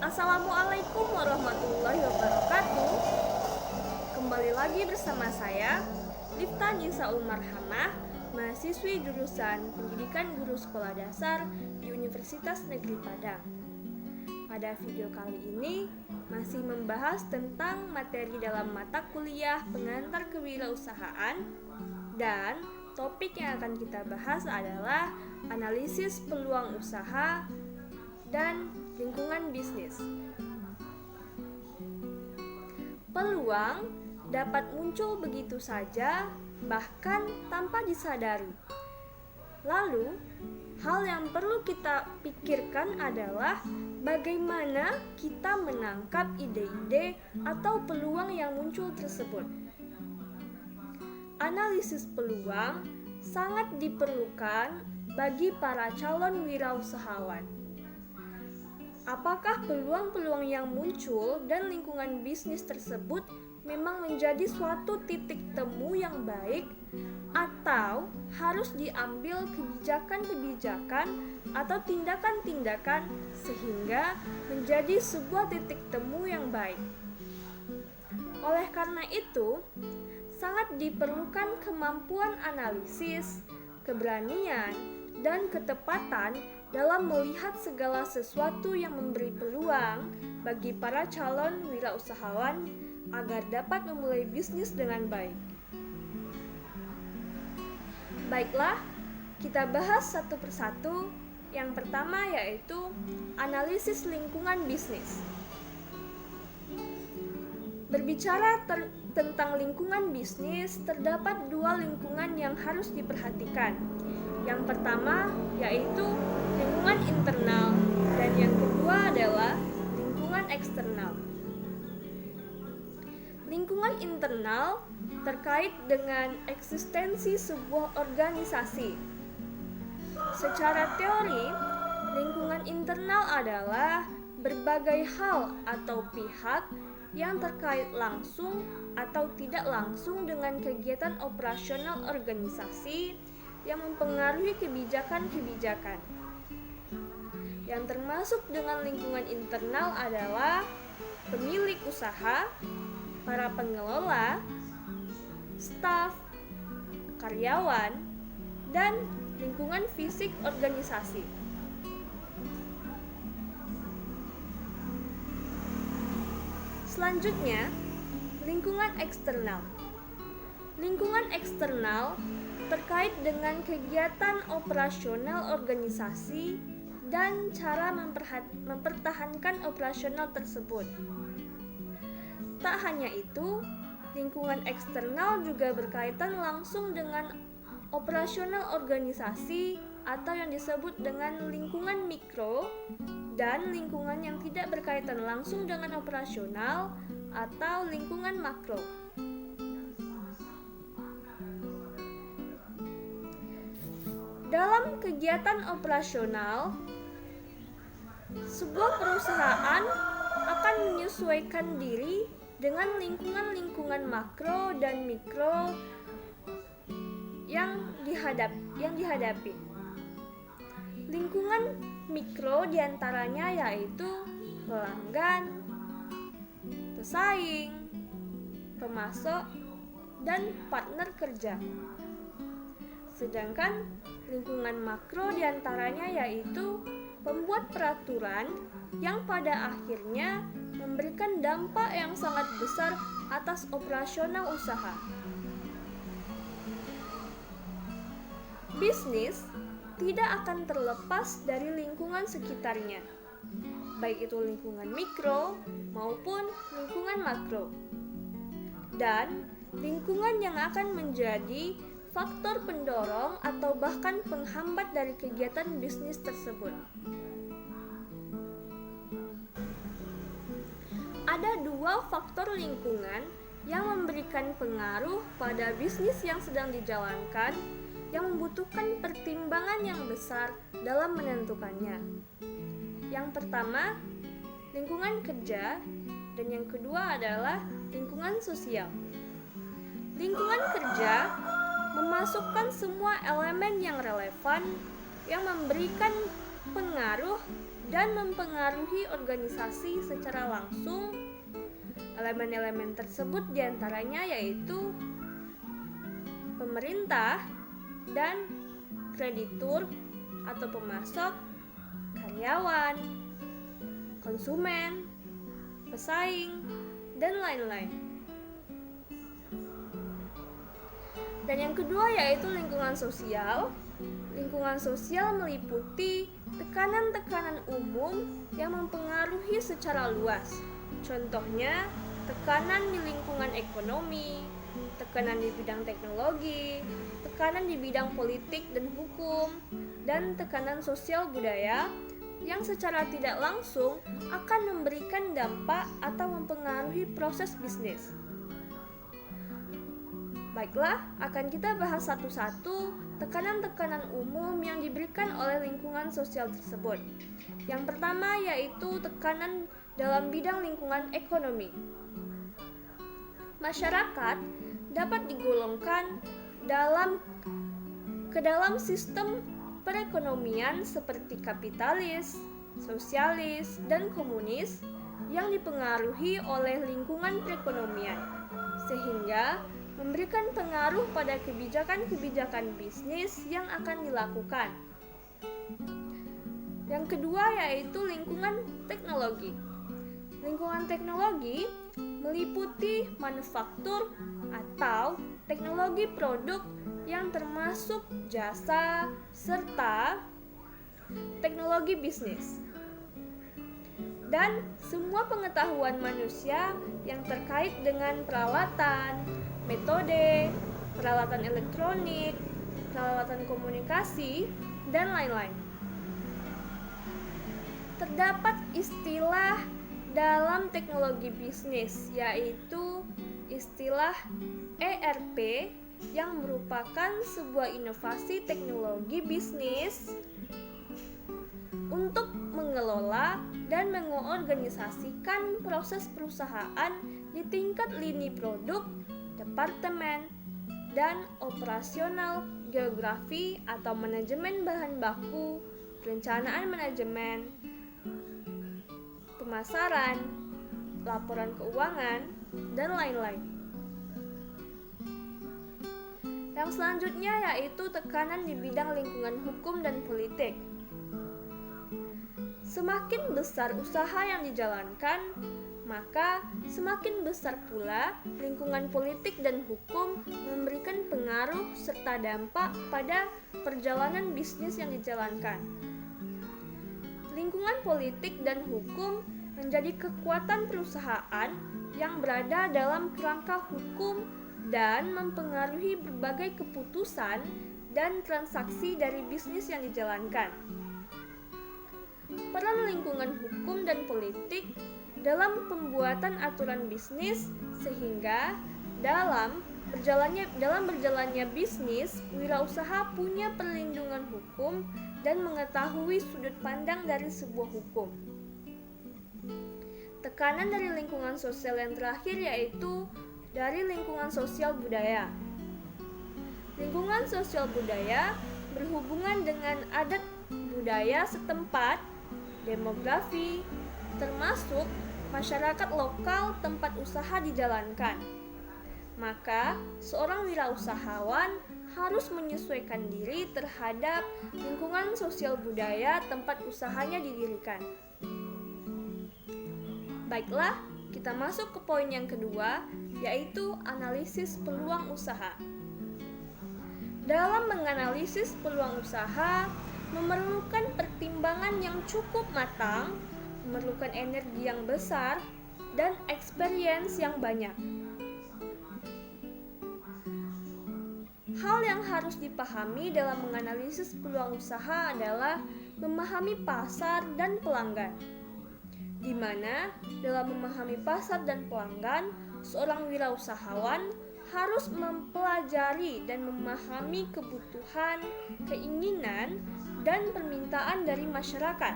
Assalamualaikum warahmatullahi wabarakatuh. Kembali lagi bersama saya, Lifta Nisaul Marhamah, mahasiswi jurusan Pendidikan Guru Sekolah Dasar di Universitas Negeri Padang. Pada video kali ini masih membahas tentang materi dalam mata kuliah pengantar kewirausahaan, dan topik yang akan kita bahas adalah analisis peluang usaha dan lingkungan bisnis. Peluang dapat muncul begitu saja, bahkan tanpa disadari. Lalu, hal yang perlu kita pikirkan adalah bagaimana kita menangkap ide-ide atau peluang yang muncul tersebut. Analisis peluang sangat diperlukan bagi para calon wirausahawan. Apakah peluang-peluang yang muncul dan lingkungan bisnis tersebut memang menjadi suatu titik temu yang baik, atau harus diambil kebijakan-kebijakan atau tindakan-tindakan sehingga menjadi sebuah titik temu yang baik? Oleh karena itu, sangat diperlukan kemampuan analisis, keberanian, dan ketepatan dalam melihat segala sesuatu yang memberi peluang bagi para calon wirausahawan agar dapat memulai bisnis dengan baik. Baiklah, kita bahas satu persatu. Yang pertama yaitu analisis lingkungan bisnis. Berbicara tentang lingkungan bisnis, terdapat dua lingkungan yang harus diperhatikan. Yang pertama yaitu lingkungan internal, dan yang kedua adalah lingkungan eksternal. Lingkungan internal terkait dengan eksistensi sebuah organisasi. Secara teori, lingkungan internal adalah berbagai hal atau pihak yang terkait langsung atau tidak langsung dengan kegiatan operasional organisasi yang mempengaruhi kebijakan-kebijakan. Yang termasuk dengan lingkungan internal adalah pemilik usaha, para pengelola, staf, karyawan, dan lingkungan fisik organisasi. Selanjutnya, lingkungan eksternal. Lingkungan eksternal terkait dengan kegiatan operasional organisasi dan cara mempertahankan operasional tersebut. Tak hanya itu, lingkungan eksternal juga berkaitan langsung dengan operasional organisasi atau yang disebut dengan lingkungan mikro, dan lingkungan yang tidak berkaitan langsung dengan operasional atau lingkungan makro. Dalam kegiatan operasional, sebuah perusahaan akan menyesuaikan diri dengan lingkungan-lingkungan makro dan mikro yang dihadapi. Lingkungan mikro diantaranya yaitu pelanggan, pesaing, pemasok, dan partner kerja. Sedangkan lingkungan makro diantaranya yaitu pembuat peraturan yang pada akhirnya memberikan dampak yang sangat besar atas operasional usaha. Bisnis tidak akan terlepas dari lingkungan sekitarnya, baik itu lingkungan mikro maupun lingkungan makro. Dan lingkungan yang akan menjadi faktor pendorong atau bahkan penghambat dari kegiatan bisnis tersebut. Ada dua faktor lingkungan yang memberikan pengaruh pada bisnis yang sedang dijalankan, yang membutuhkan pertimbangan yang besar dalam menentukannya. Yang pertama, lingkungan kerja, dan yang kedua adalah lingkungan sosial. Lingkungan kerja memasukkan semua elemen yang relevan yang memberikan pengaruh dan mempengaruhi organisasi secara langsung. Elemen-elemen tersebut diantaranya yaitu pemerintah dan kreditur atau pemasok, karyawan, konsumen, pesaing, dan lain-lain. Dan yang kedua yaitu lingkungan sosial. Lingkungan sosial meliputi tekanan-tekanan umum yang mempengaruhi secara luas. Contohnya, tekanan di lingkungan ekonomi, tekanan di bidang teknologi, tekanan di bidang politik dan hukum, dan tekanan sosial budaya yang secara tidak langsung akan memberikan dampak atau mempengaruhi proses bisnis. Baiklah, akan kita bahas satu-satu tekanan-tekanan umum yang diberikan oleh lingkungan sosial tersebut. Yang pertama yaitu tekanan dalam bidang lingkungan ekonomi. Masyarakat dapat digolongkan ke dalam sistem perekonomian seperti kapitalis, sosialis, dan komunis yang dipengaruhi oleh lingkungan perekonomian, sehingga memberikan pengaruh pada kebijakan-kebijakan bisnis yang akan dilakukan. Yang kedua yaitu lingkungan teknologi. Lingkungan teknologi meliputi manufaktur atau teknologi produk yang termasuk jasa serta teknologi bisnis. Dan semua pengetahuan manusia yang terkait dengan peralatan, metode, peralatan elektronik, peralatan komunikasi, dan lain-lain. Terdapat istilah dalam teknologi bisnis, yaitu istilah ERP yang merupakan sebuah inovasi teknologi bisnis untuk mengelola dan mengorganisasikan proses perusahaan di tingkat lini produk, departemen, dan operasional, geografi atau manajemen bahan baku, perencanaan manajemen, pemasaran, laporan keuangan, dan lain-lain. Yang selanjutnya yaitu tekanan di bidang lingkungan hukum dan politik. Semakin besar usaha yang dijalankan, maka semakin besar pula lingkungan politik dan hukum memberikan pengaruh serta dampak pada perjalanan bisnis yang dijalankan. Lingkungan politik dan hukum menjadi kekuatan perusahaan yang berada dalam kerangka hukum dan mempengaruhi berbagai keputusan dan transaksi dari bisnis yang dijalankan. Peran lingkungan hukum dan politik dalam pembuatan aturan bisnis sehingga dalam berjalannya bisnis, wirausaha punya perlindungan hukum dan mengetahui sudut pandang dari sebuah hukum. Tekanan dari lingkungan sosial yang terakhir yaitu dari lingkungan sosial budaya. Lingkungan sosial budaya berhubungan dengan adat budaya setempat, demografi, termasuk masyarakat lokal tempat usaha dijalankan. Maka, seorang wirausahawan harus menyesuaikan diri terhadap lingkungan sosial budaya tempat usahanya didirikan. Baiklah, kita masuk ke poin yang kedua, yaitu analisis peluang usaha. Dalam menganalisis peluang usaha, memerlukan pertimbangan yang cukup matang, memerlukan energi yang besar, dan experience yang banyak. Hal yang harus dipahami dalam menganalisis peluang usaha adalah memahami pasar dan pelanggan, di mana dalam memahami pasar dan pelanggan, seorang wirausahawan harus mempelajari dan memahami kebutuhan, keinginan, dan permintaan dari masyarakat.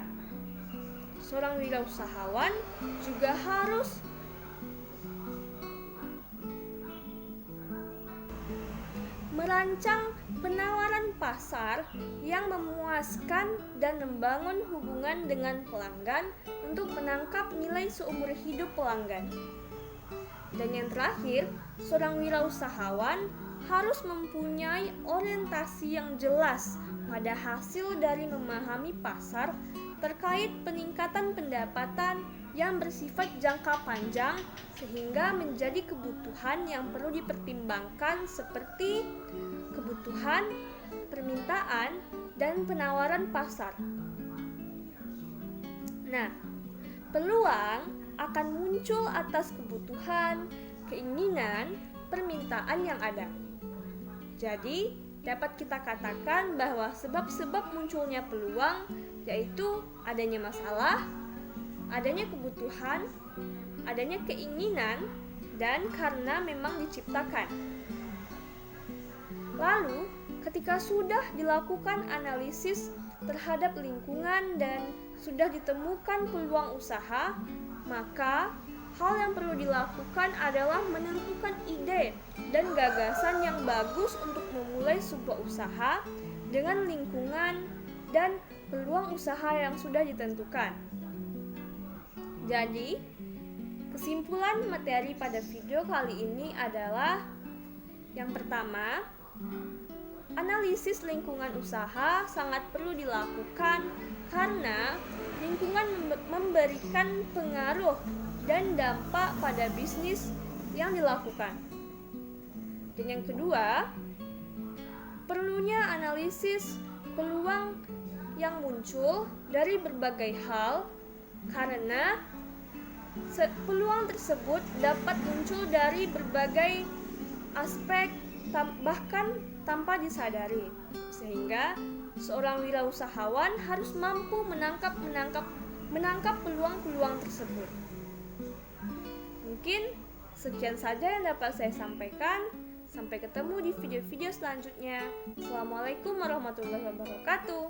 Seorang wirausahawan juga harus merancang penawaran pasar yang memuaskan dan membangun hubungan dengan pelanggan untuk menangkap nilai seumur hidup pelanggan. Dan yang terakhir, seorang wirausahawan harus mempunyai orientasi yang jelas pada hasil dari memahami pasar terkait peningkatan pendapatan yang bersifat jangka panjang sehingga menjadi kebutuhan yang perlu dipertimbangkan seperti kebutuhan, permintaan, dan penawaran pasar. Nah, peluang akan muncul atas kebutuhan, keinginan, permintaan yang ada. Jadi, dapat kita katakan bahwa sebab-sebab munculnya peluang yaitu adanya masalah, adanya kebutuhan, adanya keinginan, dan karena memang diciptakan. Lalu, ketika sudah dilakukan analisis terhadap lingkungan dan sudah ditemukan peluang usaha, maka hal yang perlu dilakukan adalah menentukan ide dan gagasan yang bagus untuk memulai sebuah usaha dengan lingkungan dan peluang usaha yang sudah ditentukan. Jadi, kesimpulan materi pada video kali ini adalah yang pertama, analisis lingkungan usaha sangat perlu dilakukan karena lingkungan memberikan pengaruh dan dampak pada bisnis yang dilakukan. Dan yang kedua, perlunya analisis peluang yang muncul dari berbagai hal karena peluang tersebut dapat muncul dari berbagai aspek bahkan tanpa disadari, sehingga seorang wirausahawan harus mampu menangkap peluang-peluang tersebut. Mungkin sekian saja yang dapat saya sampaikan. Sampai ketemu di video-video selanjutnya. Assalamualaikum warahmatullahi wabarakatuh.